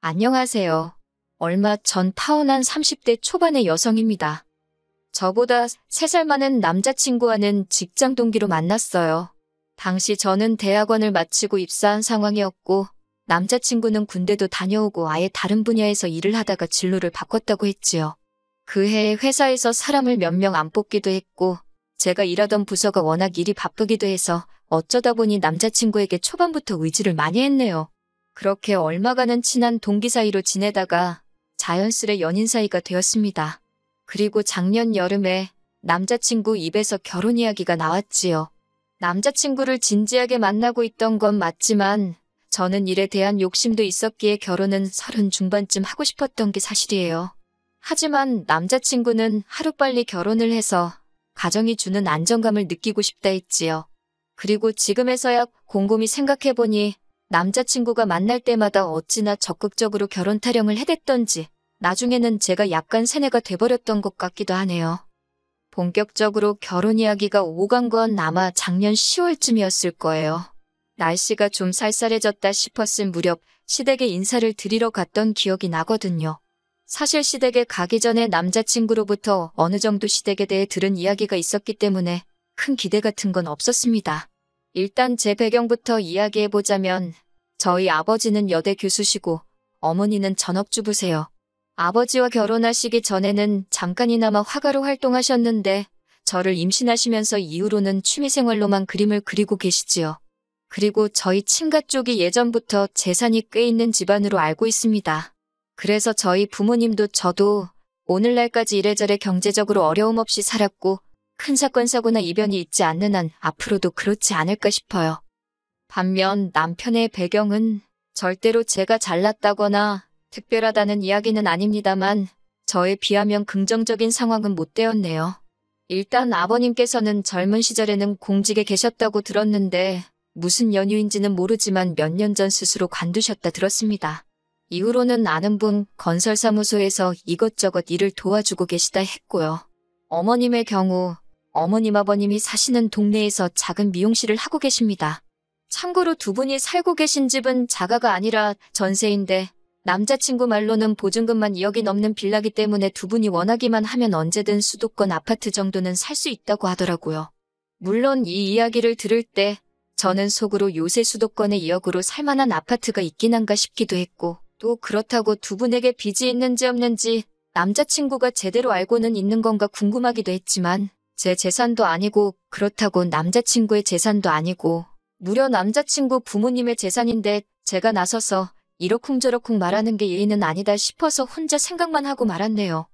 안녕하세요. 얼마 전 타원한 30대 초반의 여성입니다. 저보다 3살 많은 남자친구와는 직장 동기로 만났어요. 당시 저는 대학원을 마치고 입사한 상황이었고 남자친구는 군대도 다녀오고 아예 다른 분야에서 일을 하다가 진로를 바꿨다고 했지요. 그 해에 회사에서 사람을 몇 명 안 뽑기도 했고 제가 일하던 부서가 워낙 일이 바쁘기도 해서 어쩌다 보니 남자친구에게 초반부터 의지를 많이 했네요. 그렇게 얼마간은 친한 동기 사이로 지내다가 자연스레 연인 사이가 되었습니다. 그리고 작년 여름에 남자친구 입에서 결혼 이야기가 나왔지요. 남자친구를 진지하게 만나고 있던 건 맞지만 저는 일에 대한 욕심도 있었기에 결혼은 30 중반쯤 하고 싶었던 게 사실이에요. 하지만 남자친구는 하루빨리 결혼을 해서 가정이 주는 안정감을 느끼고 싶다 했지요. 그리고 지금에서야 곰곰이 생각해보니 남자친구가 만날 때마다 어찌나 적극적으로 결혼 타령을 해댔던지 나중에는 제가 약간 세뇌가 돼버렸던 것 같기도 하네요. 본격적으로 결혼 이야기가 오간 건 아마 작년 10월쯤이었을 거예요. 날씨가 좀 쌀쌀해졌다 싶었을 무렵 시댁에 인사를 드리러 갔던 기억이 나거든요. 사실 시댁에 가기 전에 남자친구로부터 어느 정도 시댁에 대해 들은 이야기가 있었기 때문에 큰 기대 같은 건 없었습니다. 일단 제 배경부터 이야기해보자면 저희 아버지는 여대 교수시고 어머니는 전업주부세요. 아버지와 결혼하시기 전에는 잠깐이나마 화가로 활동하셨는데 저를 임신하시면서 이후로는 취미생활로만 그림을 그리고 계시지요. 그리고 저희 친가 쪽이 예전부터 재산이 꽤 있는 집안으로 알고 있습니다. 그래서 저희 부모님도 저도 오늘날까지 이래저래 경제적으로 어려움 없이 살았고 큰 사건 사고나 이변이 있지 않는 한 앞으로도 그렇지 않을까 싶어요. 반면 남편의 배경은 절대로 제가 잘났다거나 특별하다는 이야기는 아닙니다만 저에 비하면 긍정적인 상황은 못 되었네요. 일단 아버님께서는 젊은 시절에는 공직에 계셨다고 들었는데 무슨 연유인지는 모르지만 몇 년 전 스스로 관두셨다 들었습니다. 이후로는 아는 분 건설사무소에서 이것저것 일을 도와주고 계시다 했고요. 어머님의 경우 어머님 아버님이 사시는 동네에서 작은 미용실을 하고 계십니다. 참고로 두 분이 살고 계신 집은 자가가 아니라 전세인데 남자친구 말로는 보증금만 2억이 넘는 빌라기 때문에 두 분이 원하기만 하면 언제든 수도권 아파트 정도는 살 수 있다고 하더라고요. 물론 이 이야기를 들을 때 저는 속으로 요새 수도권에 2억으로 살만한 아파트가 있긴 한가 싶기도 했고 또 그렇다고 두 분에게 빚이 있는지 없는지 남자친구가 제대로 알고는 있는 건가 궁금하기도 했지만 제 재산도 아니고 그렇다고 남자친구의 재산도 아니고 무려 남자친구 부모님의 재산인데 제가 나서서 이러쿵저러쿵 말하는 게 예의는 아니다 싶어서 혼자 생각만 하고 말았네요.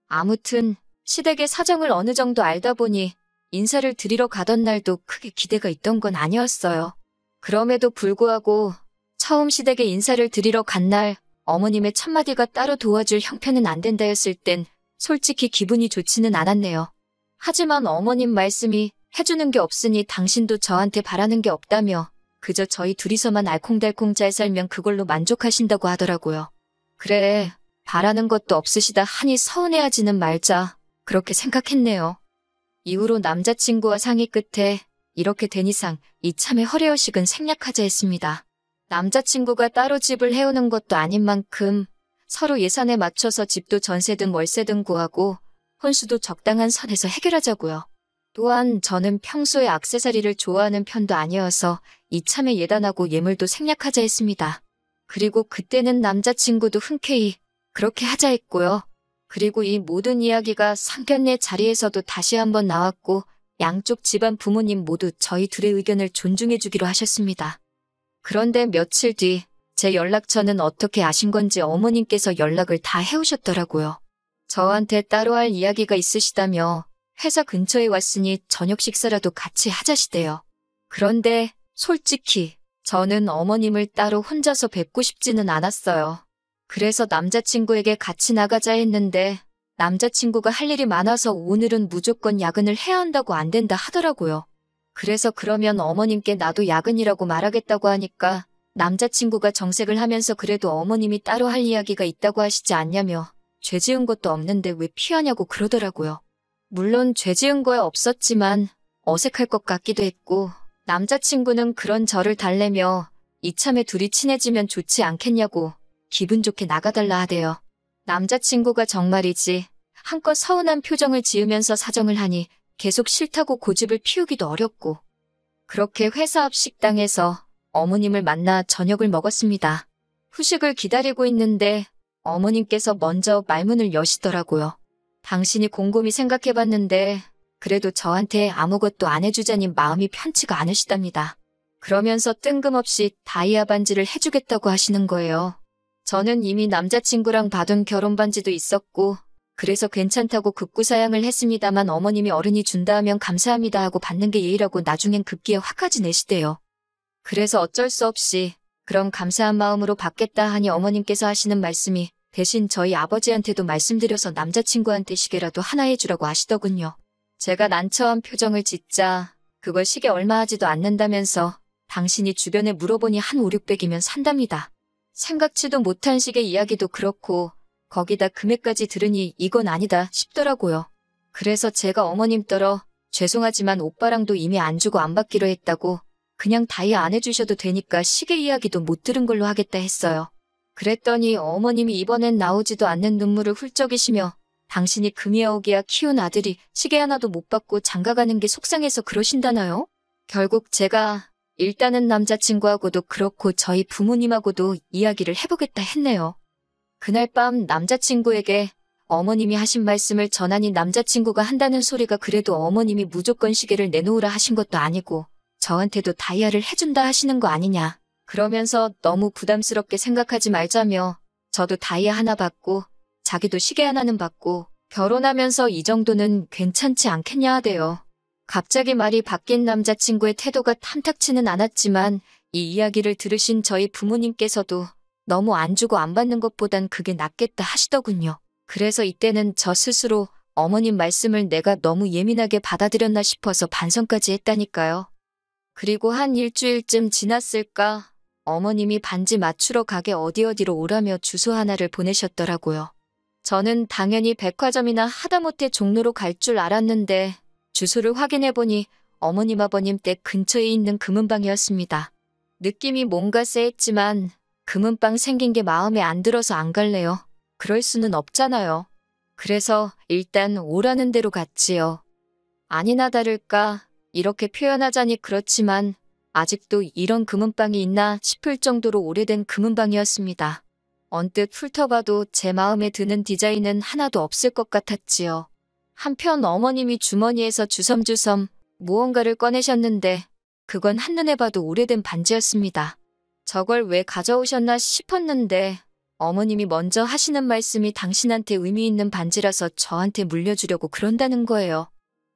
아무튼 시댁의 사정을 어느 정도 알다 보니 인사를 드리러 가던 날도 크게 기대가 있던 건 아니었어요. 그럼에도 불구하고 처음 시댁에 인사를 드리러 간 날 어머님의 첫마디가 따로 도와줄 형편은 안 된다였을 땐 솔직히 기분이 좋지는 않았네요. 하지만 어머님 말씀이 해주는 게 없으니 당신도 저한테 바라는 게 없다며 그저 저희 둘이서만 알콩달콩 잘 살면 그걸로 만족하신다고 하더라고요. 그래, 바라는 것도 없으시다 하니 서운해하지는 말자 그렇게 생각했네요. 이후로 남자친구와 상의 끝에 이렇게 된 이상 이참에 허례허식은 생략하자 했습니다. 남자친구가 따로 집을 해오는 것도 아닌 만큼 서로 예산에 맞춰서 집도 전세든 월세든 구하고 혼수도 적당한 선에서 해결하자고요. 또한 저는 평소에 액세서리를 좋아하는 편도 아니어서 이참에 예단하고 예물도 생략하자 했습니다. 그리고 그때는 남자친구도 흔쾌히 그렇게 하자 했고요. 그리고 이 모든 이야기가 상견례 자리에서도 다시 한번 나왔고 양쪽 집안 부모님 모두 저희 둘의 의견을 존중해 주기로 하셨습니다. 그런데 며칠 뒤 제 연락처는 어떻게 아신 건지 어머님께서 연락을 다 해오셨더라고요. 저한테 따로 할 이야기가 있으시다며 회사 근처에 왔으니 저녁 식사라도 같이 하자시대요. 그런데 솔직히 저는 어머님을 따로 혼자서 뵙고 싶지는 않았어요. 그래서 남자친구에게 같이 나가자 했는데 남자친구가 할 일이 많아서 오늘은 무조건 야근을 해야 한다고 안 된다 하더라고요. 그래서 그러면 어머님께 나도 야근이라고 말하겠다고 하니까 남자친구가 정색을 하면서 그래도 어머님이 따로 할 이야기가 있다고 하시지 않냐며 죄 지은 것도 없는데 왜 피하냐고 그러더라고요. 물론 죄 지은 거야 없었지만 어색할 것 같기도 했고 남자친구는 그런 저를 달래며 이참에 둘이 친해지면 좋지 않겠냐고 기분 좋게 나가달라 하대요. 남자친구가 정말이지 한껏 서운한 표정을 지으면서 사정을 하니 계속 싫다고 고집을 피우기도 어렵고 그렇게 회사 앞 식당에서 어머님을 만나 저녁을 먹었습니다. 후식을 기다리고 있는데 어머님께서 먼저 말문을 여시더라고요. 당신이 곰곰이 생각해봤는데 그래도 저한테 아무것도 안 해주자니 마음이 편치가 않으시답니다. 그러면서 뜬금없이 다이아 반지를 해주겠다고 하시는 거예요. 저는 이미 남자친구랑 받은 결혼 반지도 있었고 그래서 괜찮다고 급구사양을 했습니다만 어머님이 어른이 준다 하면 감사합니다 하고 받는 게 예의라고 나중엔 급기에 화까지 내시대요. 그래서 어쩔 수 없이 그럼 감사한 마음으로 받겠다 하니 어머님께서 하시는 말씀이 대신 저희 아버지한테도 말씀드려서 남자친구한테 시계라도 하나 해주라고 하시더군요. 제가 난처한 표정을 짓자 그걸 시계 얼마 하지도 않는다면서 당신이 주변에 물어보니 한 5, 600이면 산답니다. 생각지도 못한 시계 이야기도 그렇고 거기다 금액까지 들으니 이건 아니다 싶더라고요. 그래서 제가 어머님 떨어 죄송하지만 오빠랑도 이미 안 주고 안 받기로 했다고 그냥 다이아 안 해주셔도 되니까 시계 이야기도 못 들은 걸로 하겠다 했어요. 그랬더니 어머님이 이번엔 나오지도 않는 눈물을 훌쩍이시며 당신이 금이야오기야 키운 아들이 시계 하나도 못 받고 장가가는 게 속상해서 그러신다나요? 결국 제가 일단은 남자친구하고도 그렇고 저희 부모님하고도 이야기를 해보겠다 했네요. 그날 밤 남자친구에게 어머님이 하신 말씀을 전하니 남자친구가 한다는 소리가 그래도 어머님이 무조건 시계를 내놓으라 하신 것도 아니고 저한테도 다이아를 해준다 하시는 거 아니냐. 그러면서 너무 부담스럽게 생각하지 말자며 저도 다이아 하나 받고 자기도 시계 하나는 받고 결혼하면서 이 정도는 괜찮지 않겠냐 하대요. 갑자기 말이 바뀐 남자친구의 태도가 탐탁치는 않았지만 이 이야기를 들으신 저희 부모님께서도 너무 안 주고 안 받는 것보단 그게 낫겠다 하시더군요. 그래서 이때는 저 스스로 어머님 말씀을 내가 너무 예민하게 받아들였나 싶어서 반성까지 했다니까요. 그리고 한 일주일쯤 지났을까 어머님이 반지 맞추러 가게 어디로 오라며 주소 하나를 보내셨더라고요. 저는 당연히 백화점이나 하다못해 종로로 갈 줄 알았는데 주소를 확인해보니 어머님 아버님 댁 근처에 있는 금은방이었습니다. 느낌이 뭔가 쎄했지만 금은방 생긴 게 마음에 안 들어서 안 갈래요. 그럴 수는 없잖아요. 그래서 일단 오라는 대로 갔지요. 아니나 다를까 이렇게 표현하자니 그렇지만 아직도 이런 금은방이 있나 싶을 정도로 오래된 금은방이었습니다. 언뜻 훑어봐도 제 마음에 드는 디자인은 하나도 없을 것 같았지요. 한편 어머님이 주머니에서 주섬주섬 무언가를 꺼내셨는데 그건 한눈에 봐도 오래된 반지였습니다. 저걸 왜 가져오셨나 싶었는데 어머님이 먼저 하시는 말씀이 당신한테 의미 있는 반지라서 저한테 물려주려고 그런다는 거예요.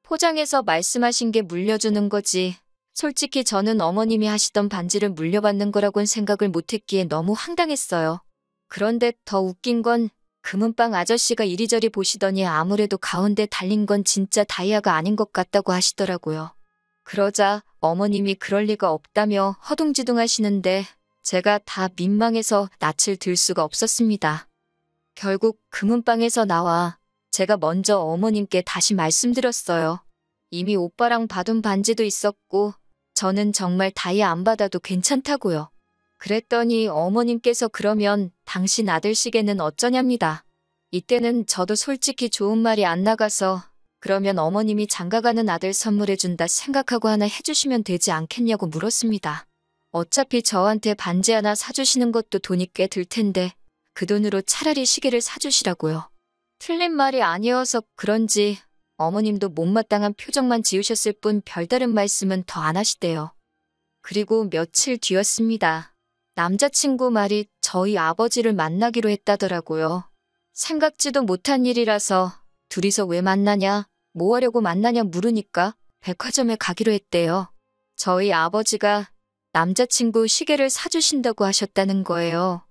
포장해서 말씀하신 게 물려주는 거지. 솔직히 저는 어머님이 하시던 반지를 물려받는 거라고는 생각을 못했기에 너무 황당했어요. 그런데 더 웃긴 건 금은방 아저씨가 이리저리 보시더니 아무래도 가운데 달린 건 진짜 다이아가 아닌 것 같다고 하시더라고요. 그러자 어머님이 그럴 리가 없다며 허둥지둥 하시는데 제가 다 민망해서 낯을 들 수가 없었습니다. 결국 금은방에서 나와 제가 먼저 어머님께 다시 말씀드렸어요. 이미 오빠랑 받은 반지도 있었고 저는 정말 다이아 안 받아도 괜찮다고요. 그랬더니 어머님께서 그러면 당신 아들 시계는 어쩌냐입니다. 이때는 저도 솔직히 좋은 말이 안 나가서 그러면 어머님이 장가가는 아들 선물해준다 생각하고 하나 해주시면 되지 않겠냐고 물었습니다. 어차피 저한테 반지 하나 사주시는 것도 돈이 꽤 들 텐데 그 돈으로 차라리 시계를 사주시라고요. 틀린 말이 아니어서 그런지 어머님도 못마땅한 표정만 지으셨을 뿐 별다른 말씀은 더 안 하시대요. 그리고 며칠 뒤였습니다. 남자친구 말이 저희 아버지를 만나기로 했다더라고요. 생각지도 못한 일이라서 둘이서 왜 만나냐, 뭐 하려고 만나냐 물으니까 백화점에 가기로 했대요. 저희 아버지가 남자친구 시계를 사주신다고 하셨다는 거예요.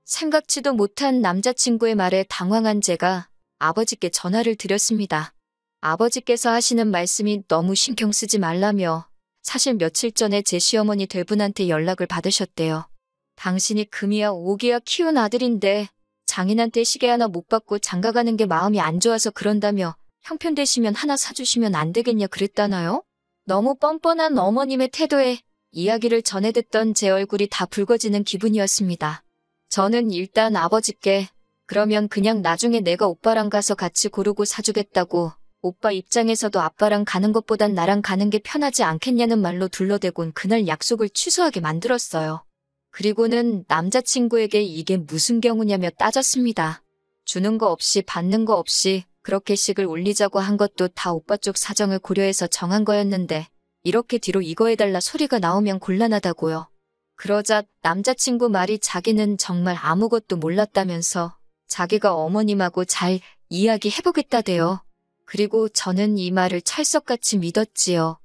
생각지도 못한 남자친구의 말에 당황한 제가 아버지께 전화를 드렸습니다. 아버지께서 하시는 말씀이 너무 신경 쓰지 말라며 사실 며칠 전에 제 시어머니 될 분한테 연락을 받으셨대요. 당신이 금이야 오기야 키운 아들인데 장인한테 시계 하나 못 받고 장가가는 게 마음이 안 좋아서 그런다며 형편되시면 하나 사주시면 안 되겠냐 그랬다나요? 너무 뻔뻔한 어머님의 태도에 이야기를 전해 듣던 제 얼굴이 다 붉어지는 기분이었습니다. 저는 일단 아버지께 그러면 그냥 나중에 내가 오빠랑 가서 같이 고르고 사주겠다고 오빠 입장에서도 아빠랑 가는 것보단 나랑 가는 게 편하지 않겠냐는 말로 둘러대곤 그날 약속을 취소하게 만들었어요. 그리고는 남자친구에게 이게 무슨 경우냐며 따졌습니다. 주는 거 없이 받는 거 없이 그렇게 식을 올리자고 한 것도 다 오빠 쪽 사정을 고려해서 정한 거였는데 이렇게 뒤로 이거 해달라 소리가 나오면 곤란하다고요. 그러자 남자친구 말이 자기는 정말 아무것도 몰랐다면서 자기가 어머님하고 잘 이야기해보겠다대요. 그리고 저는 이 말을 찰석같이 믿었지요.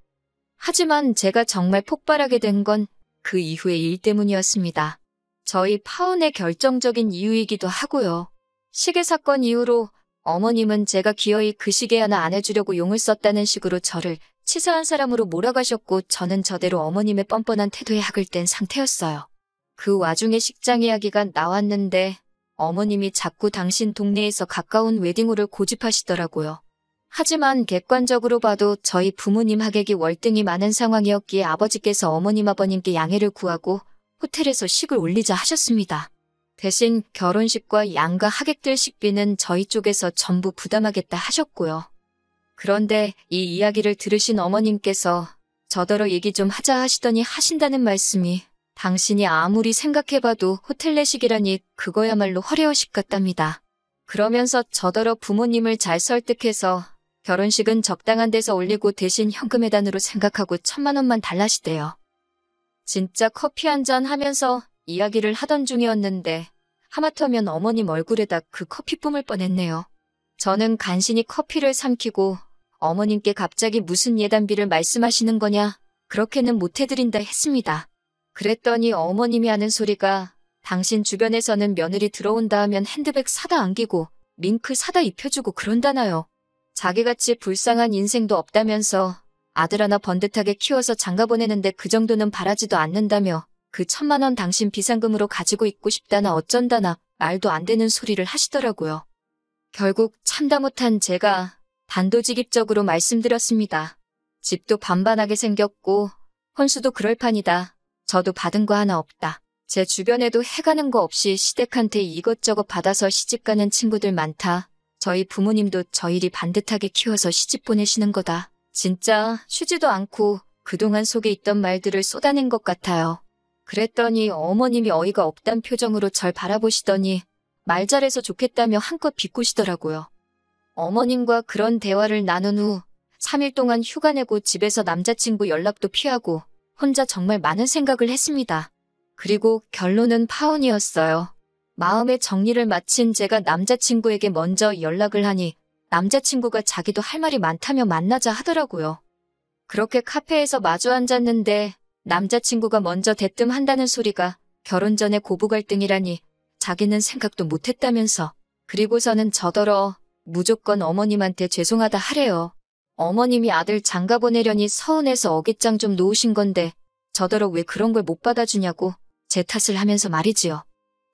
하지만 제가 정말 폭발하게 된 건 그 이후의 일 때문이었습니다. 저희 파혼의 결정적인 이유이기도 하고요. 시계 사건 이후로 어머님은 제가 기어이 그 시계 하나 안 해주려고 용을 썼다는 식으로 저를 치사한 사람으로 몰아가셨고 저는 저대로 어머님의 뻔뻔한 태도에 학을 뗀 상태였어요. 그 와중에 식장 이야기가 나왔는데 어머님이 자꾸 당신 동네에서 가까운 웨딩홀을 고집하시더라고요. 하지만 객관적으로 봐도 저희 부모님 하객이 월등히 많은 상황이었기에 아버지께서 어머님 아버님께 양해를 구하고 호텔에서 식을 올리자 하셨습니다. 대신 결혼식과 양가 하객들 식비는 저희 쪽에서 전부 부담하겠다 하셨고요. 그런데 이 이야기를 들으신 어머님께서 저더러 얘기 좀 하자 하시더니 하신다는 말씀이 당신이 아무리 생각해봐도 호텔 내식이라니 그거야말로 허례허식 같답니다. 그러면서 저더러 부모님을 잘 설득해서 결혼식은 적당한 데서 올리고 대신 현금회단으로 생각하고 1,000만 원만 달라시대요. 진짜 커피 한잔 하면서 이야기를 하던 중이었는데 하마터면 어머님 얼굴에다 그 커피 뿜을 뻔했네요. 저는 간신히 커피를 삼키고 어머님께 갑자기 무슨 예단비를 말씀하시는 거냐 그렇게는 못 해드린다 했습니다. 그랬더니 어머님이 하는 소리가 당신 주변에서는 며느리 들어온다 하면 핸드백 사다 안기고 밍크 사다 입혀주고 그런다나요. 자기같이 불쌍한 인생도 없다면서 아들 하나 번듯하게 키워서 장가 보내는데 그 정도는 바라지도 않는다며 그 1,000만 원 당신 비상금으로 가지고 있고 싶다나 어쩐다나 말도 안 되는 소리를 하시더라고요. 결국 참다 못한 제가 단도직입적으로 말씀드렸습니다. 집도 반반하게 생겼고 혼수도 그럴 판이다. 저도 받은 거 하나 없다. 제 주변에도 해가는 거 없이 시댁한테 이것저것 받아서 시집가는 친구들 많다. 저희 부모님도 저희를 반듯하게 키워서 시집 보내시는 거다. 진짜 쉬지도 않고 그동안 속에 있던 말들을 쏟아낸 것 같아요. 그랬더니 어머님이 어이가 없단 표정으로 절 바라보시더니 말 잘해서 좋겠다며 한껏 비꼬시더라고요. 어머님과 그런 대화를 나눈 후 3일 동안 휴가 내고 집에서 남자친구 연락도 피하고 혼자 정말 많은 생각을 했습니다. 그리고 결론은 파혼이었어요. 마음의 정리를 마친 제가 남자친구에게 먼저 연락을 하니 남자친구가 자기도 할 말이 많다며 만나자 하더라고요. 그렇게 카페에서 마주 앉았는데 남자친구가 먼저 대뜸한다는 소리가 결혼 전에 고부 갈등이라니 자기는 생각도 못했다면서 그리고서는 저더러 무조건 어머님한테 죄송하다 하래요. 어머님이 아들 장가 보내려니 서운해서 어깃장 좀 놓으신 건데 저더러 왜 그런 걸 못 받아주냐고 제 탓을 하면서 말이지요.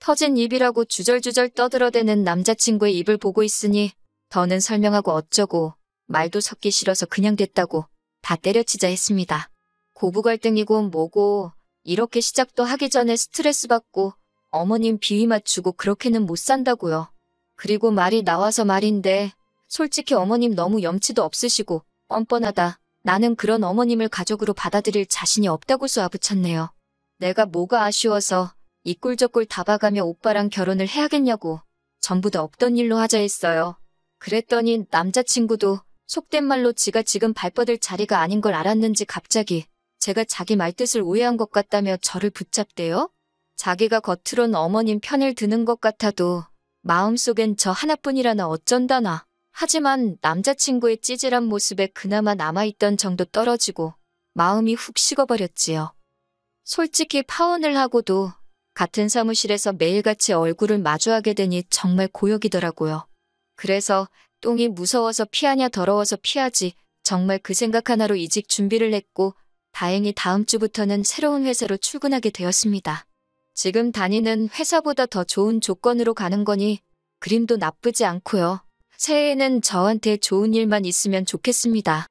터진 입이라고 주절주절 떠들어대는 남자친구의 입을 보고 있으니 더는 설명하고 어쩌고 말도 섞기 싫어서 그냥 됐다고 다 때려치자 했습니다. 고부 갈등이고 뭐고 이렇게 시작도 하기 전에 스트레스 받고 어머님 비위 맞추고 그렇게는 못 산다고요. 그리고 말이 나와서 말인데 솔직히 어머님 너무 염치도 없으시고 뻔뻔하다. 나는 그런 어머님을 가족으로 받아들일 자신이 없다고 쏘아붙였네요. 내가 뭐가 아쉬워서 이 꼴 저 꼴 다 봐가며 오빠랑 결혼을 해야겠냐고 전부 다 없던 일로 하자 했어요. 그랬더니 남자친구도 속된 말로 지가 지금 발뻗을 자리가 아닌 걸 알았는지 갑자기 제가 자기 말뜻을 오해한 것 같다며 저를 붙잡대요. 자기가 겉으론 어머님 편을 드는 것 같아도 마음속엔 저 하나뿐이라나 어쩐다나. 하지만 남자친구의 찌질한 모습에 그나마 남아있던 정도 떨어지고 마음이 훅 식어버렸지요. 솔직히 파혼을 하고도 같은 사무실에서 매일같이 얼굴을 마주하게 되니 정말 고역이더라고요. 그래서 똥이 무서워서 피하냐 더러워서 피하지 정말 그 생각 하나로 이직 준비를 했고 다행히 다음 주부터는 새로운 회사로 출근하게 되었습니다. 지금 다니는 회사보다 더 좋은 조건으로 가는 거니 그림도 나쁘지 않고요. 새해에는 저한테 좋은 일만 있으면 좋겠습니다.